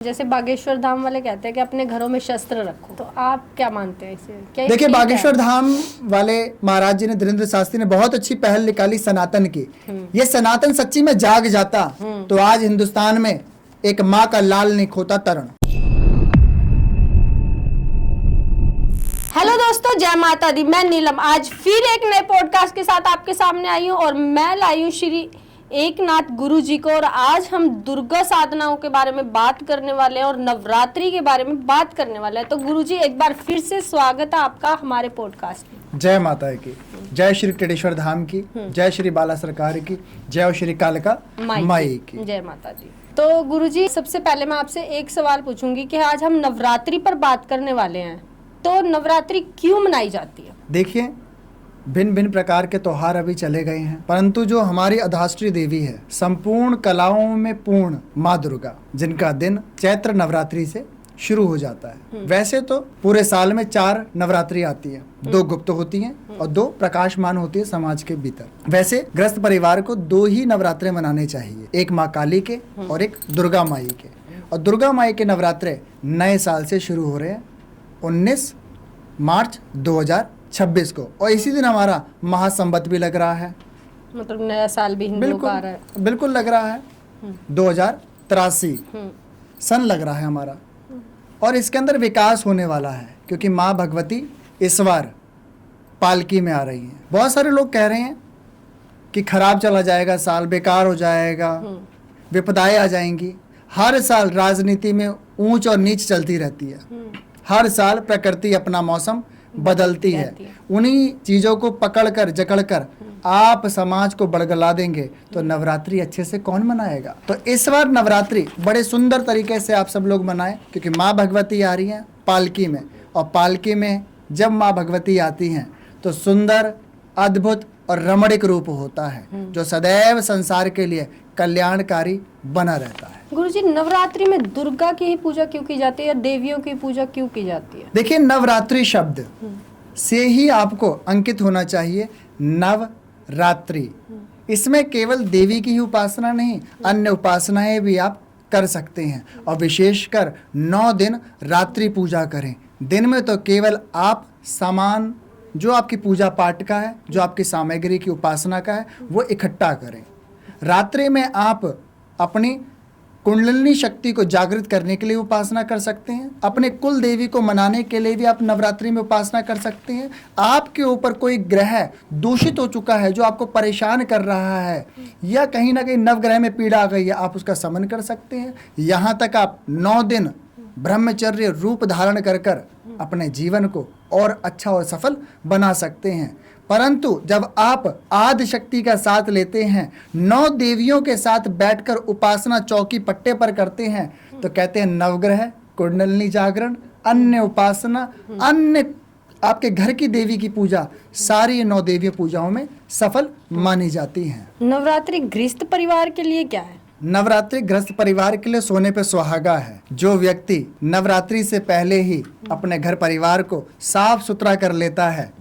जैसे बागेश्वर धाम वाले कहते हैं कि अपने घरों में शस्त्र रखो, तो आप क्या मानते हैं इसे? क्या देखिए, बागेश्वर धाम वाले महाराज जी ने, धीरेन्द्र शास्त्री ने बहुत अच्छी पहल निकाली सनातन की। ये सनातन सच्ची में जाग जाता तो आज हिंदुस्तान में एक माँ का लाल नहीं खोता तरण। हेलो दोस्तों, जय माता दी। मैं नीलम आज फिर एक नए पॉडकास्ट के साथ आपके सामने आई हूँ और मैं लाई हूँ श्री एकनाथ गुरु जी को। और आज हम दुर्गा साधनाओं के बारे में बात करने वाले हैं और नवरात्रि के बारे में बात करने वाले हैं। तो गुरु जी, एक बार फिर से स्वागत है आपका हमारे पॉडकास्ट में। जय माता की, जय श्री टेढ़ेश्वर धाम की, जय श्री बाला सरकार की, जय श्री कालिका माई की। जय माता दी। तो गुरु जी, सबसे पहले मैं आपसे एक सवाल पूछूंगी कि आज हम नवरात्रि पर बात करने वाले हैं, तो नवरात्रि क्यों मनाई जाती है? देखिए, भिन्न भिन्न प्रकार के त्योहार अभी चले गए हैं, परंतु जो हमारी अधाष्ट्री देवी है, संपूर्ण कलाओं में पूर्ण माँ दुर्गा, जिनका दिन चैत्र नवरात्रि से शुरू हो जाता है। वैसे तो पूरे साल में 4 नवरात्रि आती है, 2 गुप्त होती हैं और 2 प्रकाशमान होती है समाज के भीतर। वैसे गृहस्थ परिवार को 2 ही नवरात्रे मनाने चाहिए, एक माँ काली के और एक दुर्गा माई के। और दुर्गा माई के नवरात्रे नए साल से शुरू हो रहे हैं 19 मार्च 2026 को, और इसी दिन हमारा महासंवत भी लग रहा है। मतलब नया साल भी हिंदुओं का आ रहा है। बिल्कुल लग रहा है। 2083 सन लग रहा है हमारा, और इसके अंदर विकास होने वाला है क्योंकि माँ भगवती इस बार पालकी में आ रही हैं। बहुत सारे लोग कह रहे हैं कि खराब चला जाएगा साल, बेकार हो जाएगा, विपदाएं आ जाएंगी। हर साल राजनीति में ऊंच और नीच चलती रहती है। हर साल प्रकृति अपना मौसम बदलती है। उन्हीं चीजों को पकड़कर जकड़कर आप समाज को बड़गला देंगे तो नवरात्रि अच्छे से कौन मनाएगा? तो इस बार नवरात्रि बड़े सुंदर तरीके से आप सब लोग मनाएं, क्योंकि माँ भगवती आ रही हैं पालकी में, और पालकी में जब माँ भगवती आती हैं तो सुंदर, अद्भुत और रमणीक रूप होता है, जो सदैव संसार के लिए कल्याणकारी बना रहता है। गुरुजी, नवरात्रि में दुर्गा की ही पूजा क्यों की जाती है या देवियों की पूजा क्यों की जाती है? देखिए, नवरात्रि शब्द से ही आपको अंकित होना चाहिए नवरात्रि। इसमें केवल देवी की ही उपासना नहीं, अन्य उपासनाएं भी आप कर सकते हैं। और विशेषकर 9 दिन रात्रि पूजा करें। दिन में तो केवल आप सामान जो आपकी पूजा पाठ का है, जो आपकी सामग्री की उपासना का है, वो इकट्ठा करें। रात्रि में आप अपनी कुंडलिनी शक्ति को जागृत करने के लिए उपासना कर सकते हैं। अपने कुल देवी को मनाने के लिए भी आप नवरात्रि में उपासना कर सकते हैं। आपके ऊपर कोई ग्रह दूषित हो चुका है जो आपको परेशान कर रहा है, या कहीं ना कहीं नवग्रह में पीड़ा आ गई है, आप उसका शमन कर सकते हैं। यहाँ तक आप 9 दिन ब्रह्मचर्य रूप धारण कर कर अपने जीवन को और अच्छा और सफल बना सकते हैं। परंतु जब आप आदि शक्ति का साथ लेते हैं, 9 देवियों के साथ बैठकर उपासना चौकी पट्टे पर करते हैं, तो कहते हैं नवग्रह, कुंडलिनी जागरण, अन्य उपासना, अन्य आपके घर की देवी की पूजा, सारी 9 देवी पूजाओं में सफल मानी जाती हैं। नवरात्रि गृहस्थ परिवार के लिए क्या है? नवरात्रि गृहस्थ परिवार के लिए सोने पे सुहागा है। जो व्यक्ति नवरात्रि से पहले ही अपने घर परिवार को साफ सुथरा कर लेता है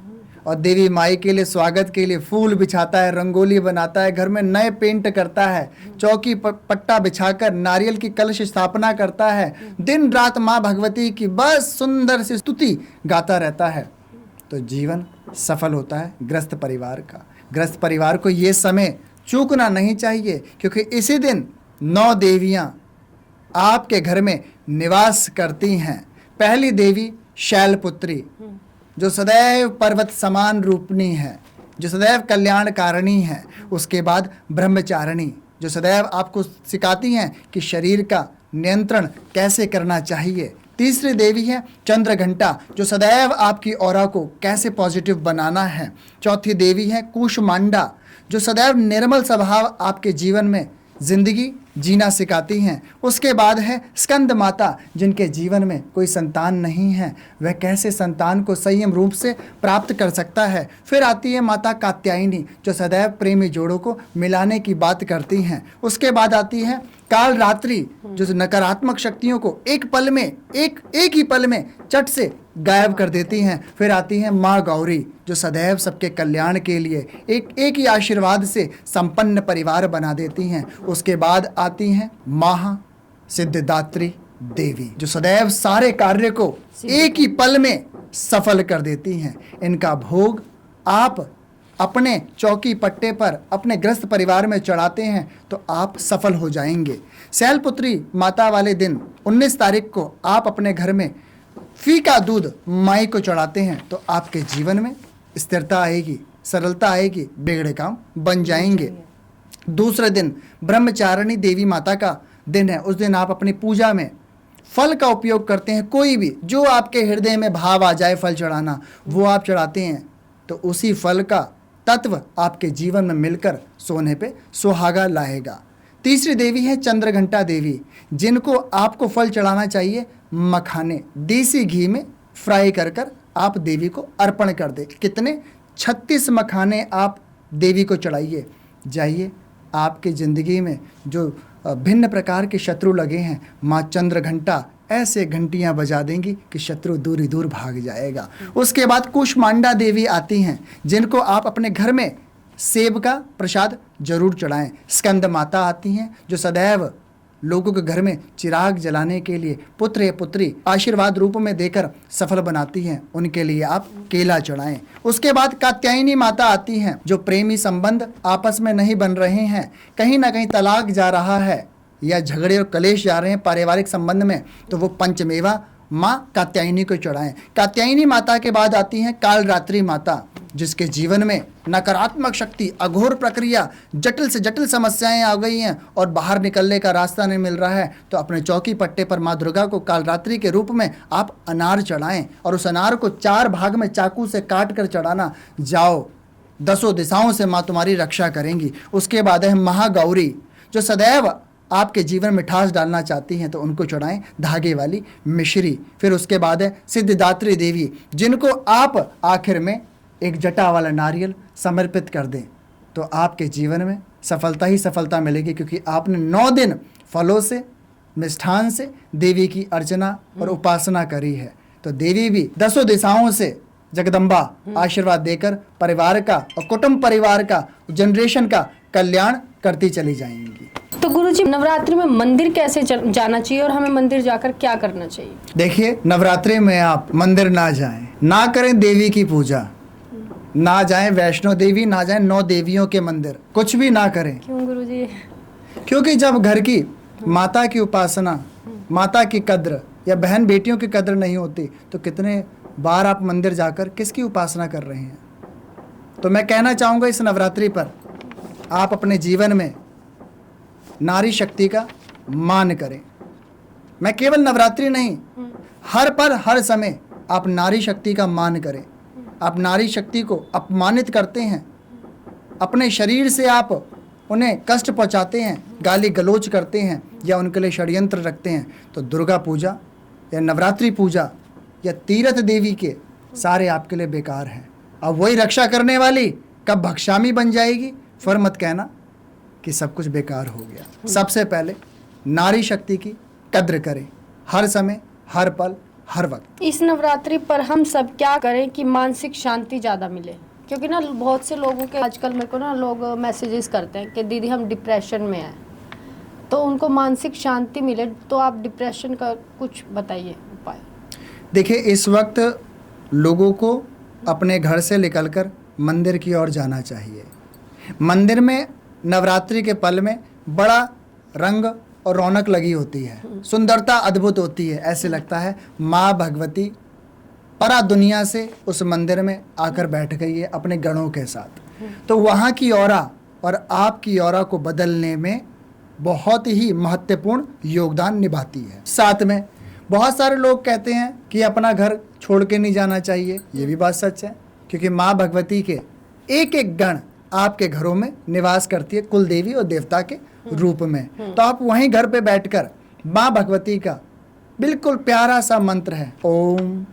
और देवी माई के लिए स्वागत के लिए फूल बिछाता है, रंगोली बनाता है, घर में नए पेंट करता है, चौकी पट्टा बिछाकर नारियल की कलश स्थापना करता है, दिन रात माँ भगवती की बस सुंदर सी स्तुति गाता रहता है, तो जीवन सफल होता है गृहस्थ परिवार का। गृहस्थ परिवार को ये समय चूकना नहीं चाहिए, क्योंकि इसी दिन 9 देवियां आपके घर में निवास करती हैं। पहली देवी शैलपुत्री, जो सदैव पर्वत समान रूपनी है, जो सदैव कल्याणकारिणी है। उसके बाद ब्रह्मचारिणी, जो सदैव आपको सिखाती हैं कि शरीर का नियंत्रण कैसे करना चाहिए। तीसरी देवी है चंद्रघंटा, जो सदैव आपकी ऑरा को कैसे पॉजिटिव बनाना है। चौथी देवी है कूष्मांडा, जो सदैव निर्मल स्वभाव आपके जीवन में जिंदगी जीना सिखाती हैं। उसके बाद है स्कंद माता, जिनके जीवन में कोई संतान नहीं है, वह कैसे संतान को संयम रूप से प्राप्त कर सकता है। फिर आती है माता कात्यायनी, जो सदैव प्रेमी जोड़ों को मिलाने की बात करती हैं। उसके बाद आती है काल रात्रि, जो नकारात्मक शक्तियों को एक पल में, एक ही पल में चट से गायब कर देती हैं। फिर आती हैं माँ गौरी, जो सदैव सबके कल्याण के लिए एक ही आशीर्वाद से संपन्न परिवार बना देती हैं। उसके बाद आती हैं महा सिद्धिदात्री, देवी, जो सदैव सारे कार्य को एक ही पल में सफल कर देती हैं। इनका भोग आप अपने चौकी पट्टे पर अपने ग्रस्त परिवार में चढ़ाते हैं तो आप सफल हो जाएंगे। शैलपुत्री माता वाले दिन 19 तारीख को आप अपने घर में फीका दूध माई को चढ़ाते हैं तो आपके जीवन में स्थिरता आएगी, सरलता आएगी, बिगड़े काम बन जाएंगे। दूसरे दिन ब्रह्मचारिणी देवी माता का दिन है। उस दिन आप अपनी पूजा में फल का उपयोग करते हैं। कोई भी जो आपके हृदय में भाव आ जाए फल चढ़ाना, वो आप चढ़ाते हैं तो उसी फल का तत्व आपके जीवन में मिलकर सोने पे सुहागा लाएगा। तीसरी देवी है चंद्रघंटा देवी, जिनको आपको फल चढ़ाना चाहिए मखाने देसी घी में फ्राई कर कर आप देवी को अर्पण कर दें। कितने? 36 मखाने आप देवी को चढ़ाइए। जाइए, आपकी ज़िंदगी में जो भिन्न प्रकार के शत्रु लगे हैं, माँ चंद्रघंटा ऐसे घंटियां बजा देंगी कि शत्रु दूर ही दूर भाग जाएगा। उसके बाद कुष्मांडा देवी आती हैं, जिनको आप अपने घर में सेब का प्रसाद जरूर चढ़ाएं। स्कंद माता आती हैं, जो सदैव लोगों के घर में चिराग जलाने के लिए पुत्र या पुत्री आशीर्वाद रूप में देकर सफल बनाती हैं। उनके लिए आप केला चढ़ाएं। उसके बाद कात्यायनी माता आती हैं, जो प्रेमी संबंध आपस में नहीं बन रहे हैं, कहीं ना कहीं तलाक जा रहा है या झगड़े और कलेश जा रहे हैं पारिवारिक संबंध में, तो वो पंचमेवा माँ कात्यायनी को चढ़ाएं। कात्यायनी माता के बाद आती हैं कालरात्रि माता, जिसके जीवन में नकारात्मक शक्ति, अघोर प्रक्रिया, जटिल से जटिल समस्याएं आ गई हैं और बाहर निकलने का रास्ता नहीं मिल रहा है, तो अपने चौकी पट्टे पर माँ दुर्गा को कालरात्रि के रूप में आप अनार चढ़ाएं और उस अनार को 4 भाग में चाकू से काट कर चढ़ाना। जाओ, 10 दिशाओं से माँ तुम्हारी रक्षा करेंगी। उसके बाद है महागौरी, जो सदैव आपके जीवन में मिठास डालना चाहती हैं, तो उनको चढ़ाएं धागे वाली मिश्री। फिर उसके बाद है सिद्धिदात्री देवी, जिनको आप आखिर में एक जटा वाला नारियल समर्पित कर दें तो आपके जीवन में सफलता ही सफलता मिलेगी, क्योंकि आपने 9 दिन फलों से, मिष्ठान से देवी की अर्चना और उपासना करी है। तो देवी भी 10 दिशाओं से जगदम्बा आशीर्वाद देकर परिवार का और कुटुंब परिवार का, जनरेशन का कल्याण करती चली जाएंगी। तो गुरुजी, नवरात्रि में मंदिर कैसे जाना चाहिए और हमें मंदिर जाकर क्या करना चाहिए? देखिए, नवरात्रि में आप मंदिर ना जाएं, ना करें देवी की पूजा, ना जाएं वैष्णो देवी, ना जाएं 9 देवियों के मंदिर, कुछ भी ना करें। क्यों गुरुजी? क्योंकि जब घर की माता की उपासना, माता की कद्र या बहन बेटियों की कद्र नहीं होती, तो कितने बार आप मंदिर जाकर किसकी उपासना कर रहे हैं। तो मैं कहना चाहूँगा, इस नवरात्रि पर आप अपने जीवन में नारी शक्ति का मान करें। मैं केवल नवरात्रि नहीं, हर पर हर समय आप नारी शक्ति का मान करें। आप नारी शक्ति को अपमानित करते हैं, अपने शरीर से आप उन्हें कष्ट पहुंचाते हैं, गाली गलौज करते हैं या उनके लिए षड्यंत्र रखते हैं, तो दुर्गा पूजा या नवरात्रि पूजा या तीर्थ देवी के सारे आपके लिए बेकार हैं। अब वही रक्षा करने वाली कब भक्षामी बन जाएगी, फिर मत कहना कि सब कुछ बेकार हो गया। सबसे पहले नारी शक्ति की कद्र करें, हर समय, हर पल, हर वक्त। इस नवरात्रि पर हम सब क्या करें कि मानसिक शांति ज़्यादा मिले? क्योंकि ना बहुत से लोगों के आजकल मेरे को ना लोग मैसेजेस करते हैं कि दीदी हम डिप्रेशन में हैं, तो उनको मानसिक शांति मिले, तो आप डिप्रेशन का कुछ बताइए उपाय। देखिए, इस वक्त लोगों को अपने घर से निकलकर मंदिर की ओर जाना चाहिए। मंदिर में नवरात्रि के पल में बड़ा रंग और रौनक लगी होती है, सुंदरता अद्भुत होती है। ऐसे लगता है माँ भगवती परा दुनिया से उस मंदिर में आकर बैठ गई है अपने गणों के साथ। तो वहाँ की ऑरा और आपकी ऑरा को बदलने में बहुत ही महत्वपूर्ण योगदान निभाती है। साथ में बहुत सारे लोग कहते हैं कि अपना घर छोड़ के नहीं जाना चाहिए। ये भी बात सच है, क्योंकि माँ भगवती के एक एक गण आपके घरों में निवास करती है, कुल देवी और देवता के रूप में। तो आप वहीं घर पे बैठकर माँ भगवती का बिल्कुल प्यारा सा मंत्र है, ओम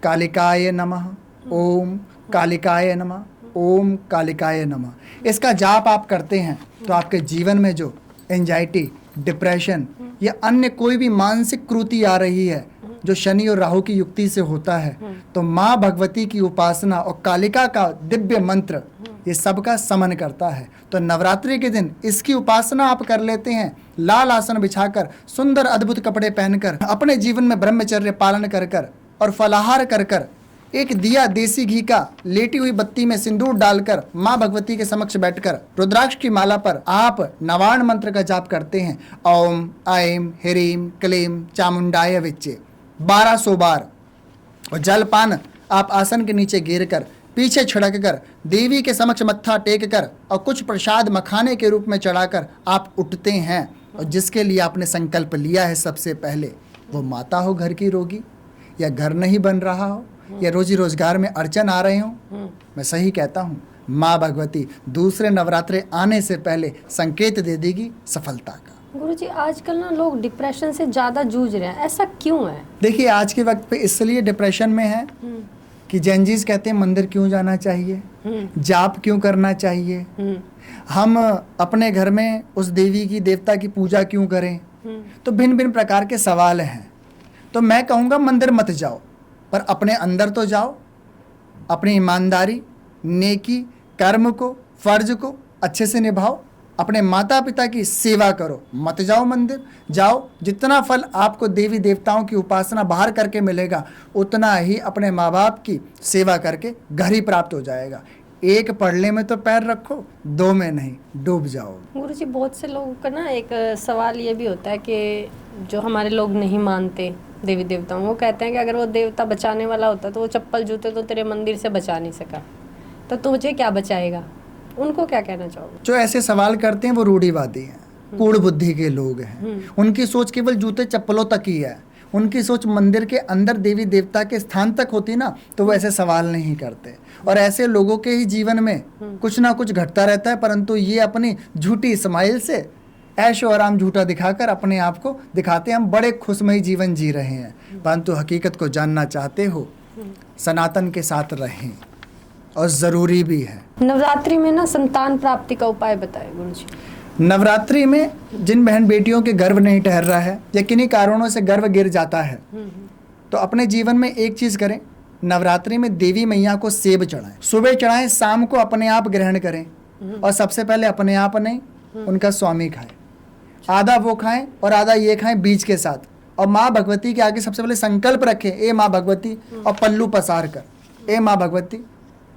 कालिकाय नमः, ओम कालिकाय नमः, ओम कालिकाय नमः। इसका जाप आप करते हैं तो आपके जीवन में जो एंजाइटी, डिप्रेशन या अन्य कोई भी मानसिक क्रूति आ रही है, जो शनि और राहु की युक्ति से होता है, तो माँ भगवती की उपासना और कालिका का दिव्य मंत्र ये सबका समन करता है। तो नवरात्रि के दिन इसकी उपासना आप कर लेते हैं, लाल आसन बिछाकर, सुंदर अद्भुत कपड़े पहनकर, अपने जीवन में ब्रह्मचर्य पालन कर कर और फलाहार कर कर, एक दिया देसी घी का लेटी हुई बत्ती में सिंदूर डालकर माँ भगवती के समक्ष बैठकर रुद्राक्ष की माला पर आप नवार्ण मंत्र का जाप करते हैं, ओम ऐं ह्रीं क्लीं चामुंडाय विच्चे 1200 बार। और जलपान आप आसन के नीचे गिर कर, पीछे छिड़क कर, देवी के समक्ष मत्था टेक कर और कुछ प्रसाद मखाने के रूप में चढ़ाकर आप उठते हैं। और जिसके लिए आपने संकल्प लिया है सबसे पहले, वो माता हो घर की रोगी, या घर नहीं बन रहा हो, या रोजी रोजगार में अड़चन आ रहे हो, मैं सही कहता हूँ माँ भगवती दूसरे नवरात्रे आने से पहले संकेत दे देगी सफलता का। गुरुजी, आजकल ना लोग डिप्रेशन से ज्यादा जूझ रहे हैं, ऐसा क्यों है? देखिए, आज के वक्त पे इसलिए डिप्रेशन में है कि जैनजीज कहते हैं मंदिर क्यों जाना चाहिए, जाप क्यों करना चाहिए, हम अपने घर में उस देवी की देवता की पूजा क्यों करें, तो भिन्न भिन्न प्रकार के सवाल हैं। तो मैं कहूँगा मंदिर मत जाओ, पर अपने अंदर तो जाओ, अपनी ईमानदारी, नेकी, कर्म को, फर्ज को अच्छे से निभाओ, अपने माता पिता की सेवा करो, मत जाओ मंदिर। जाओ, जितना फल आपको देवी देवताओं की उपासना बाहर करके मिलेगा, उतना ही अपने माँ बाप की सेवा करके घर ही प्राप्त हो जाएगा। एक पढ़ले में तो पैर रखो, 2 में नहीं, डूब जाओ। गुरुजी, बहुत से लोगों का ना एक सवाल ये भी होता है कि जो हमारे लोग नहीं मानते देवी देवताओं, वो कहते हैं कि अगर वो देवता बचाने वाला होता तो वो चप्पल जूते तो तेरे मंदिर से बचा नहीं सका, तो तुझे क्या बचाएगा? उनको क्या कहना चाहोगे? जो ऐसे सवाल करते हैं वो रूढ़िवादी हैं, कूड़ बुद्धि के लोग हैं। उनकी सोच केवल जूते चप्पलों तक ही है। उनकी सोच मंदिर के अंदर देवी देवता के स्थान तक होती ना, तो वो ऐसे सवाल नहीं करते। और ऐसे लोगों के ही जीवन में कुछ ना कुछ घटता रहता है, परंतु ये अपनी झूठी स्माइल से ऐशो आराम झूठा दिखाकर अपने आप को दिखाते हैं हम बड़े खुशमयी जीवन जी रहे हैं, परंतु हकीकत को जानना चाहते हो, सनातन के साथ रहें, और ज़रूरी भी है। नवरात्रि में ना संतान प्राप्ति का उपाय बताएं गुरुजी। नवरात्रि में जिन बहन बेटियों के गर्भ नहीं ठहर रहा है या किन्हीं कारणों से गर्भ गिर जाता है, तो अपने जीवन में एक चीज़ करें, नवरात्रि में देवी मैया को सेब चढ़ाएं, सुबह चढ़ाएं, शाम को अपने आप ग्रहण करें, और सबसे पहले अपने आप नहीं, उनका स्वामी खाएं। आधा वो खाएं और आधा ये खाएं बीज के साथ, और माँ भगवती के आगे सबसे पहले संकल्प रखें, ए माँ भगवती, और पल्लू पसार कर, ए माँ भगवती,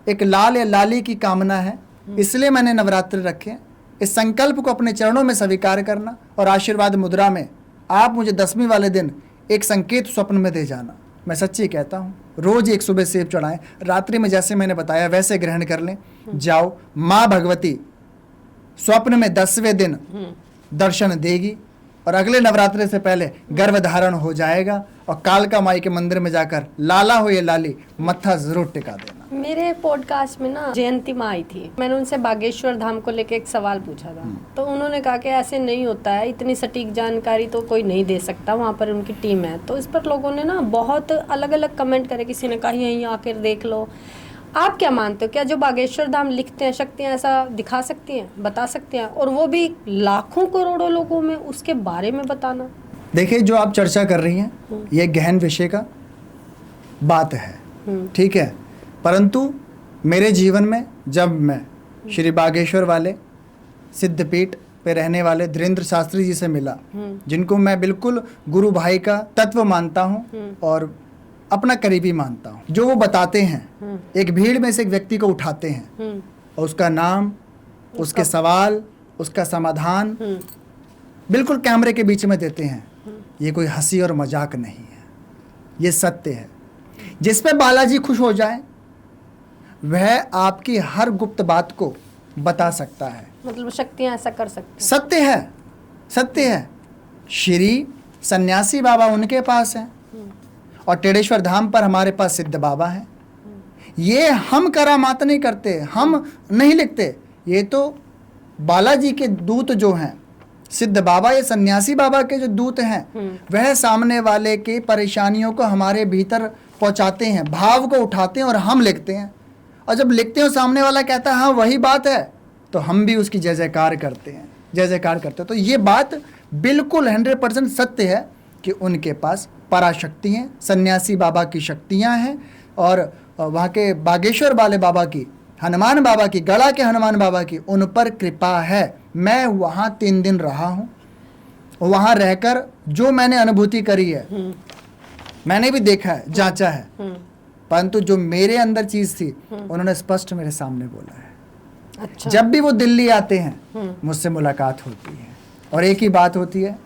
एक लाल या लाली की कामना है, इसलिए मैंने नवरात्रि रखे हैं। इस संकल्प को अपने चरणों में स्वीकार करना, और आशीर्वाद मुद्रा में आप मुझे 10वीं वाले दिन एक संकेत स्वप्न में दे जाना। मैं सच्ची कहता हूँ, रोज एक सुबह सेब चढ़ाएं, रात्रि में जैसे मैंने बताया वैसे ग्रहण कर लें। जाओ, माँ भगवती स्वप्न में 10वें दिन दर्शन देगी, और अगले नवरात्रि से पहले गर्भ धारण हो जाएगा। और कालका माई के मंदिर में जाकर लाला हो या लाली, मत्था जरूर टिका देना। मेरे पॉडकास्ट में ना जयंती माँ आई थी, मैंने उनसे बागेश्वर धाम को लेके एक सवाल पूछा था, तो उन्होंने कहा कि ऐसे नहीं होता है, इतनी सटीक जानकारी तो कोई नहीं दे सकता, वहाँ पर उनकी टीम है। तो इस पर लोगों ने ना बहुत अलग अलग कमेंट करे, किसी ने कहा यहीं आकर देख लो। आप क्या मानते हो, क्या जो बागेश्वर धाम लिखते हैं शक्तियाँ ऐसा दिखा सकती हैं, बता सकती हैं, और वो भी लाखों करोड़ों लोगों में उसके बारे में बताना? देखिए, जो आप चर्चा कर रही हैं ये गहन विषय का बात है, ठीक है, परंतु मेरे जीवन में जब मैं श्री बागेश्वर वाले सिद्धपीठ पे रहने वाले धीरेन्द्र शास्त्री जी से मिला, जिनको मैं बिल्कुल गुरु भाई का तत्व मानता हूँ और अपना करीबी मानता हूँ, जो वो बताते हैं, एक भीड़ में से एक व्यक्ति को उठाते हैं और उसका नाम, उसके सवाल, उसका समाधान बिल्कुल कैमरे के बीच में देते हैं। ये कोई हंसी और मजाक नहीं है, ये सत्य है। जिस पे बालाजी खुश हो जाए वह आपकी हर गुप्त बात को बता सकता है। मतलब शक्तियाँ ऐसा कर सकती हैं। सत्य है, सत्य है। श्री सन्यासी बाबा उनके पास है, और टेढ़ेश्वर धाम पर हमारे पास सिद्ध बाबा है। ये हम करामात नहीं करते, हम नहीं लिखते, ये तो बालाजी के दूत जो हैं, सिद्ध बाबा या सन्यासी बाबा के जो दूत हैं, वह सामने वाले के परेशानियों को हमारे भीतर पहुंचाते हैं, भाव को उठाते हैं और हम लिखते हैं। और जब लिखते हैं सामने वाला कहता है हाँ वही बात है, तो हम भी उसकी जय जयकार करते हैं, जय जयकार करते हैं। तो ये बात बिल्कुल 100% सत्य है कि उनके पास पराशक्ति हैं, सन्यासी बाबा की शक्तियाँ हैं, और वहाँ के बागेश्वर वाले बाबा की हनुमान बाबा की, गढ़ा के हनुमान बाबा की, उन पर कृपा है। मैं वहाँ 3 दिन रहा हूँ, वहाँ रहकर जो मैंने अनुभूति करी है, मैंने भी देखा है, जांचा है, परंतु जो मेरे अंदर चीज थी उन्होंने स्पष्ट मेरे सामने बोला है। अच्छा। जब भी वो दिल्ली आते हैं मुझसे मुलाकात होती है और एक ही बात होती है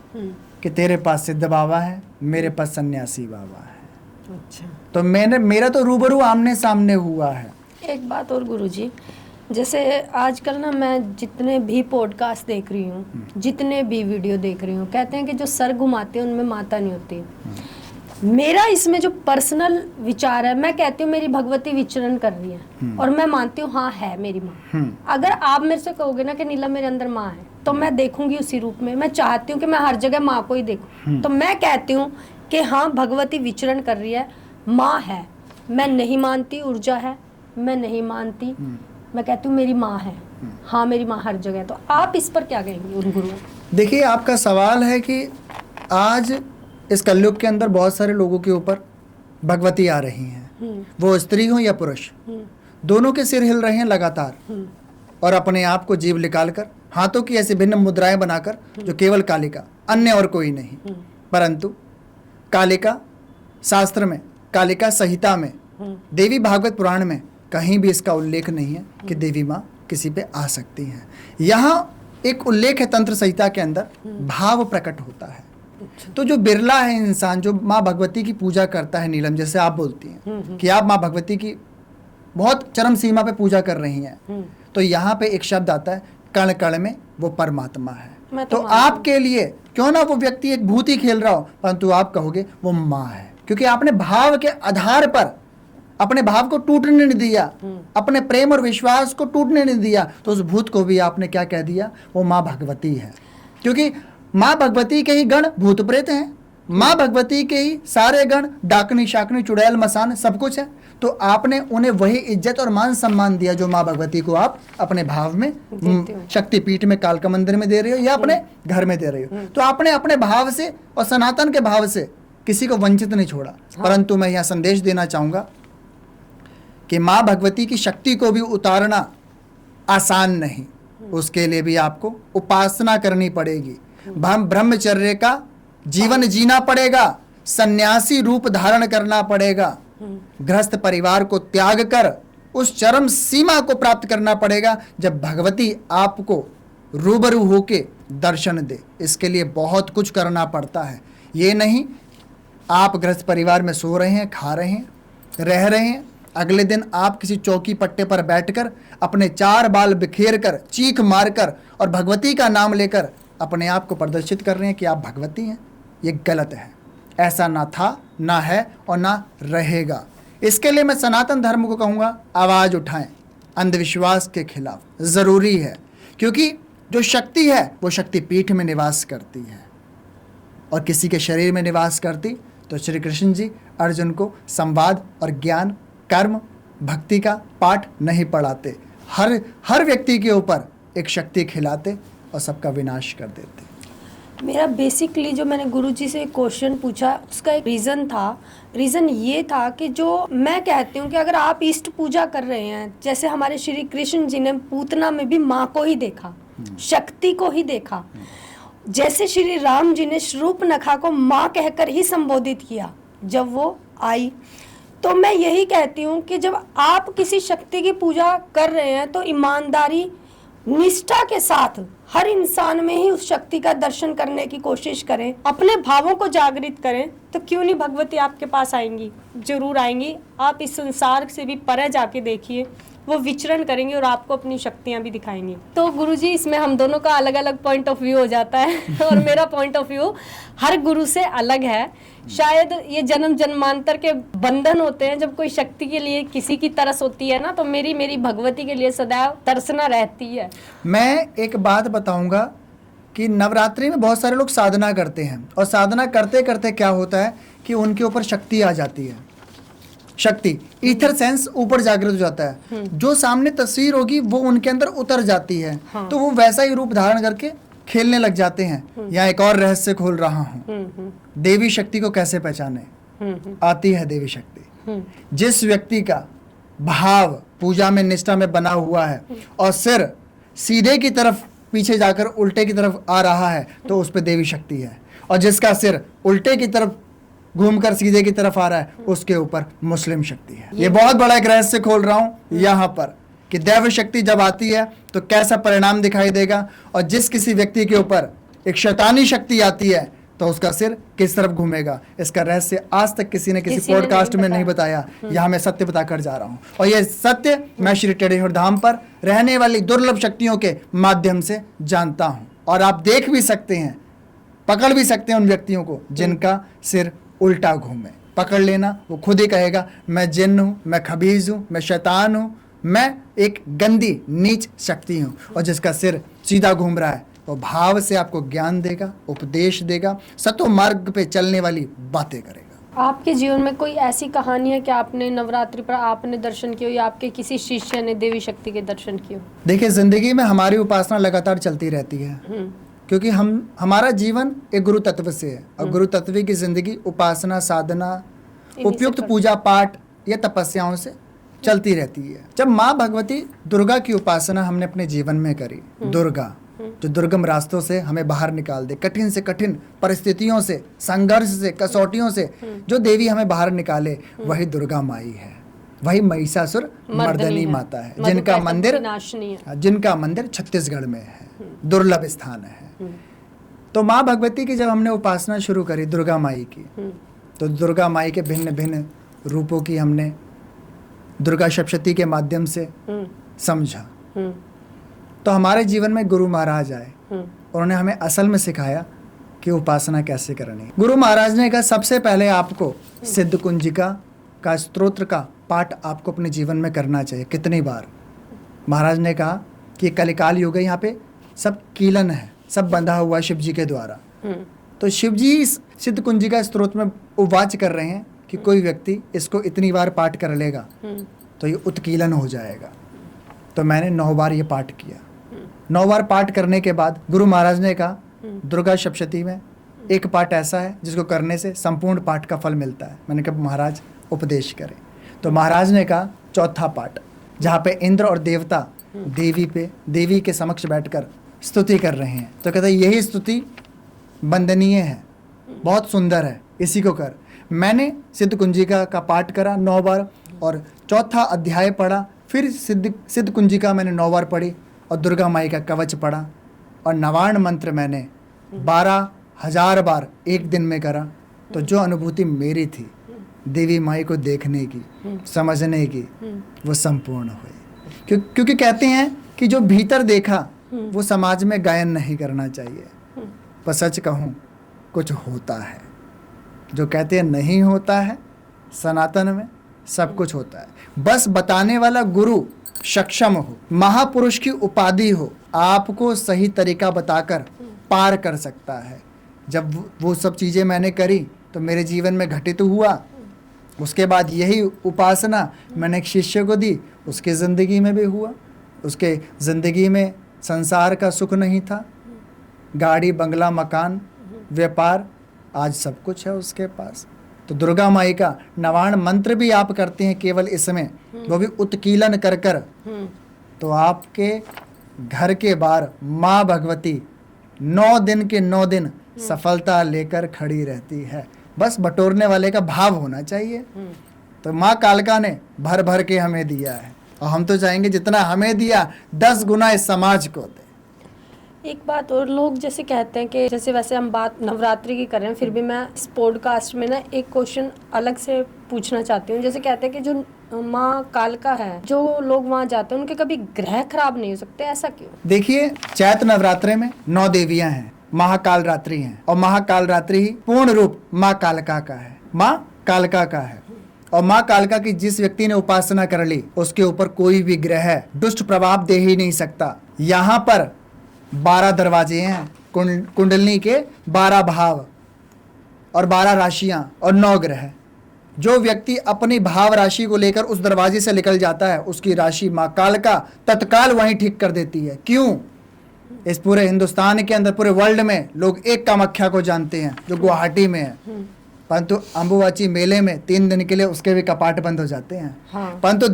कि तेरे पास सिद्ध बाबा है, मेरे पास सन्यासी बाबा है। अच्छा। तो मेरा तो रूबरू आमने सामने हुआ है। एक बात और गुरुजी, जैसे आजकल ना मैं जितने भी पॉडकास्ट देख रही हूँ, जितने भी वीडियो देख रही हूँ, कहते हैं कि जो सर घुमाते हैं उनमें माता नहीं होती। मेरा इसमें जो पर्सनल विचार है, मैं कहती हूँ मेरी भगवती विचरण कर रही है और मैं मानती हूँ हाँ है मेरी माँ। अगर आप मेरे से कहोगे ना कि नीलम मेरे अंदर माँ है, तो मैं देखूंगी उसी रूप में। मैं चाहती हूँ कि मैं हर जगह माँ को ही देखूं। तो मैं कहती हूँ कि हाँ भगवती विचरण कर रही है, माँ है। मैं नहीं मानती ऊर्जा है, मैं नहीं मानती, मैं कहती हूँ मेरी माँ है। हाँ मेरी माँ हर जगह है। तो आप इस पर क्या कहेंगे उन गुरुओं? देखिए, आपका सवाल है कि आज इस कलयुग के अंदर बहुत सारे लोगों के ऊपर भगवती आ रही हैं, वो स्त्री हो या पुरुष, दोनों के सिर हिल रहे हैं लगातार, और अपने आप को जीव निकाल कर हाथों की ऐसी भिन्न मुद्राएं बनाकर जो केवल कालिका, अन्य और कोई नहीं। परंतु कालिका शास्त्र में, कालिका संहिता में, देवी भागवत पुराण में कहीं भी इसका उल्लेख नहीं है कि देवी माँ किसी पे आ सकती हैं। यहाँ एक उल्लेख है तंत्र संहिता के अंदर, भाव प्रकट होता है। तो जो बिरला है इंसान जो माँ भगवती की पूजा करता है, नीलम जैसे आप बोलती हैं कि आप माँ भगवती की बहुत चरम सीमा पे पूजा कर रही हैं, तो यहाँ पे एक शब्द आता है, कण कण में वो परमात्मा है। तो आपके लिए क्यों ना वो व्यक्ति एक भूत ही खेल रहा हो, परंतु आप कहोगे वो माँ है, क्योंकि आपने भाव के आधार पर अपने भाव को टूटने नहीं दिया, अपने प्रेम और विश्वास को टूटने नहीं दिया, तो उस भूत को भी आपने क्या कह दिया, वो माँ भगवती है। क्योंकि माँ भगवती के ही गण भूत प्रेत हैं, माँ भगवती के ही सारे गण डाकनी शाकनी चुड़ैल मसान सब कुछ है। तो आपने उन्हें वही इज्जत और मान सम्मान दिया जो माँ भगवती को आप अपने भाव में, शक्तिपीठ में, कालका मंदिर में दे रहे हो या अपने घर में दे रहे हो। तो आपने अपने भाव से और सनातन के भाव से किसी को वंचित नहीं छोड़ा। परंतु मैं यह संदेश देना चाहूंगा कि माँ भगवती की शक्ति को भी उतारना आसान नहीं, उसके लिए भी आपको उपासना करनी पड़ेगी, ब्रह्मचर्य का जीवन जीना पड़ेगा, सन्यासी रूप धारण करना पड़ेगा, गृहस्थ परिवार को त्याग कर उस चरम सीमा को प्राप्त करना पड़ेगा जब भगवती आपको रूबरू होके दर्शन दे। इसके लिए बहुत कुछ करना पड़ता है। ये नहीं आप गृहस्थ परिवार में सो रहे हैं, खा रहे हैं, रह रहे हैं, अगले दिन आप किसी चौकी पट्टे पर बैठकर अपने 4 बाल बिखेर कर, चीख मारकर और भगवती का नाम लेकर अपने आप को प्रदर्शित कर रहे हैं कि आप भगवती हैं। ये गलत है, ऐसा ना था, ना है और ना रहेगा। इसके लिए मैं सनातन धर्म को कहूँगा, आवाज़ उठाएं अंधविश्वास के खिलाफ। ज़रूरी है, क्योंकि जो शक्ति है वो शक्ति पीठ में निवास करती है और किसी के शरीर में निवास करती तो श्री कृष्ण जी अर्जुन को संवाद और ज्ञान, कर्म, भक्ति का पाठ नहीं पढ़ाते, हर व्यक्ति के ऊपर एक शक्ति खिलाते और सबका विनाश कर देते। मेरा बेसिकली जो मैंने गुरुजी से क्वेश्चन पूछा उसका एक रीज़न ये था कि जो मैं कहती हूँ कि अगर आप इष्ट पूजा कर रहे हैं, जैसे हमारे श्री कृष्ण जी ने पूतना में भी माँ को ही देखा, शक्ति को ही देखा, जैसे श्री राम जी ने शूर्पणखा को माँ कहकर ही संबोधित किया जब वो आई। तो मैं यही कहती हूँ कि जब आप किसी शक्ति की पूजा कर रहे हैं तो ईमानदारी, निष्ठा के साथ हर इंसान में ही उस शक्ति का दर्शन करने की कोशिश करें, अपने भावों को जागृत करें, तो क्यों नहीं भगवती आपके पास आएंगी, जरूर आएंगी। आप इस संसार से भी परे जाके देखिए, वो विचरण करेंगे और आपको अपनी शक्तियां भी दिखाएंगी। तो गुरुजी इसमें हम दोनों का अलग अलग पॉइंट ऑफ व्यू हो जाता है और मेरा पॉइंट ऑफ व्यू हर गुरु से अलग है। शायद ये जन्म जन्मांतर के बंधन होते हैं, जब कोई शक्ति के लिए किसी की तरस होती है ना, तो मेरी भगवती के लिए सदैव तरसना रहती है। मैं एक बात बताऊंगा कि नवरात्रि में बहुत सारे लोग साधना करते हैं और साधना करते करते क्या होता है कि उनके ऊपर शक्ति आ जाती है, शक्ति, ईथर सेंस ऊपर जागृत हो जाता है, जो सामने तस्वीर होगी वो उनके अंदर उतर जाती है। तो वो वैसा ही रूप धारण करके खेलने लग जाते हैं। यहाँ एक और रहस्य खोल रहा हूँ, देवी शक्ति को कैसे पहचाने। आती है देवी शक्ति जिस व्यक्ति का भाव पूजा में निष्ठा में बना हुआ है और सिर सीधे की तरफ पीछे जाकर उल्टे की तरफ आ रहा है तो उस पर देवी शक्ति है, और जिसका सिर उल्टे की तरफ घूमकर सीधे की तरफ आ रहा है उसके ऊपर मुस्लिम शक्ति है। ये बहुत बड़ा एक रहस्य खोल रहा हूं यहाँ पर कि दैव शक्ति जब आती है तो कैसा परिणाम दिखाई देगा, और जिस किसी व्यक्ति के ऊपर एक शैतानी शक्ति आती है तो उसका सिर किस तरफ घूमेगा। इसका रहस्य आज तक किसी ने किसी पॉडकास्ट में नहीं बताया। यहाँ मैं सत्य बताकर जा रहा हूँ, और यह सत्य मैं श्री टेढ़ीपुर धाम पर रहने वाली दुर्लभ शक्तियों के माध्यम से जानता हूँ। और आप देख भी सकते हैं, पकड़ भी सकते हैं उन व्यक्तियों को जिनका सिर उल्टा घूमे। पकड़ लेना, वो खुद ही कहेगा मैं जिन्न हूँ, मैं खबीज हूँ, मैं शैतान हूँ, मैं एक गंदी नीच शक्ति हूँ। और जिसका सिर सीधा घूम रहा है वो भाव से आपको ज्ञान देगा, उपदेश देगा, सतो मार्ग पे चलने वाली बातें करेगा। आपके जीवन में कोई ऐसी कहानी है कि आपने नवरात्रि पर आपने दर्शन किए हो या आपके किसी शिष्य ने देवी शक्ति के दर्शन किए हो? देखिए, जिंदगी में हमारी उपासना लगातार चलती रहती है, क्योंकि हमारा जीवन एक गुरु तत्व से है, और गुरु तत्व की जिंदगी उपासना, साधना, उपयुक्त पूजा पाठ या तपस्याओं से चलती रहती है। जब माँ भगवती दुर्गा की उपासना हमने अपने जीवन में करी, दुर्गा जो दुर्गम रास्तों से हमें बाहर निकाल दे, कठिन से कठिन परिस्थितियों से, संघर्ष से, कसौटियों से जो देवी हमें बाहर निकाले, वही दुर्गा माई है, वही महिषासुर मर्दनी माता है, जिनका मंदिर छत्तीसगढ़ में है, दुर्लभ स्थान है। तो माँ भगवती की जब हमने उपासना शुरू करी दुर्गा माई की, तो दुर्गा माई के भिन्न भिन्न रूपों की हमने दुर्गा सप्तशती के माध्यम से समझा। तो हमारे जीवन में गुरु महाराज आए, उन्होंने हमें असल में सिखाया कि उपासना कैसे करनी। गुरु महाराज ने कहा सबसे पहले आपको सिद्ध कुंजिका का स्तोत्र का पाठ आपको अपने जीवन में करना चाहिए। कितनी बार? महाराज ने कहा कि कलिकाल युग है, यहाँ पे सब कीलन है, सब बंधा हुआ है शिव जी के द्वारा। तो शिव जी इस सिद्ध कुंजिका स्तोत्र में उवाच कर रहे हैं कि कोई व्यक्ति इसको इतनी बार पाठ कर लेगा तो ये उत्कीलन हो जाएगा। तो मैंने 9 बार ये पाठ किया। 9 बार पाठ करने के बाद गुरु महाराज ने कहा दुर्गा सप्तशती में एक पाठ ऐसा है जिसको करने से संपूर्ण पाठ का फल मिलता है। मैंने कहा महाराज उपदेश करें। तो महाराज ने कहा चौथा पाठ, जहाँ पे इंद्र और देवता देवी के समक्ष बैठकर स्तुति कर रहे हैं। तो कहते यही स्तुति वंदनीय है, बहुत सुंदर है, इसी को कर। मैंने सिद्ध कुंजिका का पाठ करा 9 बार और चौथा अध्याय पढ़ा, फिर सिद्ध कुंजिका मैंने 9 बार पढ़ी और दुर्गा माई का कवच पढ़ा, और नवार्ण मंत्र मैंने 12,000 बार एक दिन में करा। तो जो अनुभूति मेरी थी देवी माई को देखने की, समझने की, वो संपूर्ण हुई। क्योंकि कहते हैं कि जो भीतर देखा वो समाज में गायन नहीं करना चाहिए। पर सच कहूँ कुछ होता है, जो कहते हैं नहीं होता है, सनातन में सब कुछ होता है। बस बताने वाला गुरु सक्षम हो, महापुरुष की उपाधि हो, आपको सही तरीका बताकर पार कर सकता है। जब वो सब चीज़ें मैंने करी तो मेरे जीवन में घटित हुआ। उसके बाद यही उपासना मैंने एक शिष्य को दी, उसके ज़िंदगी में भी हुआ। उसके ज़िंदगी में संसार का सुख नहीं था, गाड़ी बंगला मकान व्यापार, आज सब कुछ है उसके पास। तो दुर्गा माई का नवार्ण मंत्र भी आप करते हैं केवल इसमें, वो भी उत्कीलन कर कर, तो आपके घर के बाहर माँ भगवती 9 दिन के 9 दिन सफलता लेकर खड़ी रहती है। बस बटोरने वाले का भाव होना चाहिए। तो माँ कालका ने भर भर के हमें दिया है, और हम तो चाहेंगे जितना हमें दिया 10 गुना इस समाज को दे। एक बात और, लोग जैसे कहते हैं कि जैसे वैसे हम बात नवरात्रि की कर रहे हैं, फिर भी मैं इस पॉडकास्ट में ना एक क्वेश्चन अलग से पूछना चाहती हूँ। जैसे कहते हैं कि जो माँ कालका है, जो लोग वहाँ जाते हैं उनके कभी ग्रह खराब नहीं हो सकते, ऐसा क्यों? देखिए, चैत्र नवरात्रे में 9 देवियां हैं, महाकाल रात्रि हैं, और महाकाल रात्रि ही पूर्ण रूप माँ कालका का है, माँ कालका का है। और माँ कालका की जिस व्यक्ति ने उपासना कर ली उसके ऊपर कोई भी ग्रह दुष्ट प्रभाव दे ही नहीं सकता। यहाँ पर 12 दरवाजे हैं, कुंडलनी के 12 भाव और 12 राशियां और 9 ग्रह। जो व्यक्ति अपनी भाव राशि को लेकर उस दरवाजे से निकल जाता है, उसकी राशि माँ कालका तत्काल वहीं ठीक कर देती है। क्यों? इस पूरे हिंदुस्तान के अंदर, पूरे वर्ल्ड में लोग एक कामाख्या को जानते हैं जो गुवाहाटी में है, परंतु अम्बुबाची मेले में 3 दिन के लिए उसके भी कपाट बंद हो जाते हैं। हाँ। परंतु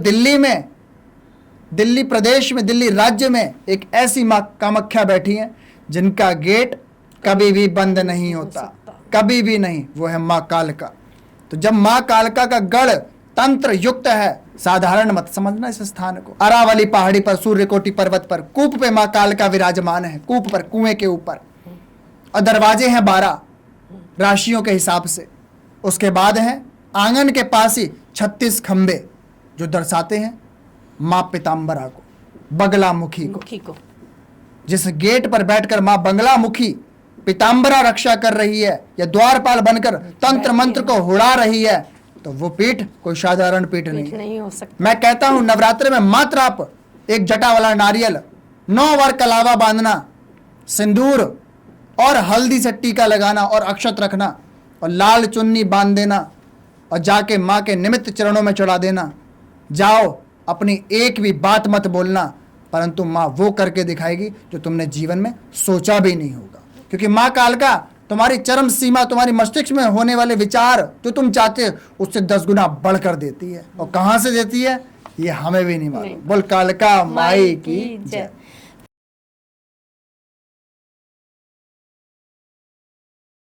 दिल्ली प्रदेश में, दिल्ली राज्य में एक ऐसी माँ कामाख्या बैठी हैं जिनका गेट कभी भी बंद नहीं होता, कभी भी नहीं। वो है माँ कालका। तो जब माँ कालका का गढ़ तंत्र युक्त है, साधारण मत समझना इस स्थान को। अरावली पहाड़ी पर, सूर्यकोटि पर्वत पर, कूप पे माँ कालका विराजमान है, कूप पर, कुएं के ऊपर। और दरवाजे हैं 12 राशियों के हिसाब से। उसके बाद है आंगन के पास ही 36 खंबे जो दर्शाते हैं माँ पीताम्बरा को, बगला मुखी को। जिस गेट पर बैठकर माँ बंगला मुखी पीताम्बरा रक्षा कर रही है या द्वारपाल बनकर तंत्र मंत्र को हुड़ा रही है, तो वो पीठ कोई साधारण पीठ नहीं हो सकता। मैं कहता हूं नवरात्र में मात्र आप एक जटा वाला नारियल, 9 बार कलावा बांधना, सिंदूर और हल्दी से टीका लगाना और अक्षत रखना और लाल चुन्नी बांध देना और जाके माँ के निमित्त चरणों में चढ़ा देना। जाओ, अपनी एक भी बात मत बोलना, परंतु माँ वो करके दिखाएगी जो तुमने जीवन में सोचा भी नहीं होगा। क्योंकि माँ कालका तुम्हारी चरम सीमा, तुम्हारी मस्तिष्क में होने वाले विचार जो तुम चाहते हो उससे 10 गुना बढ़कर देती है। और कहाँ से देती है ये हमें भी नहीं मालूम। बोल कालका माई की जय।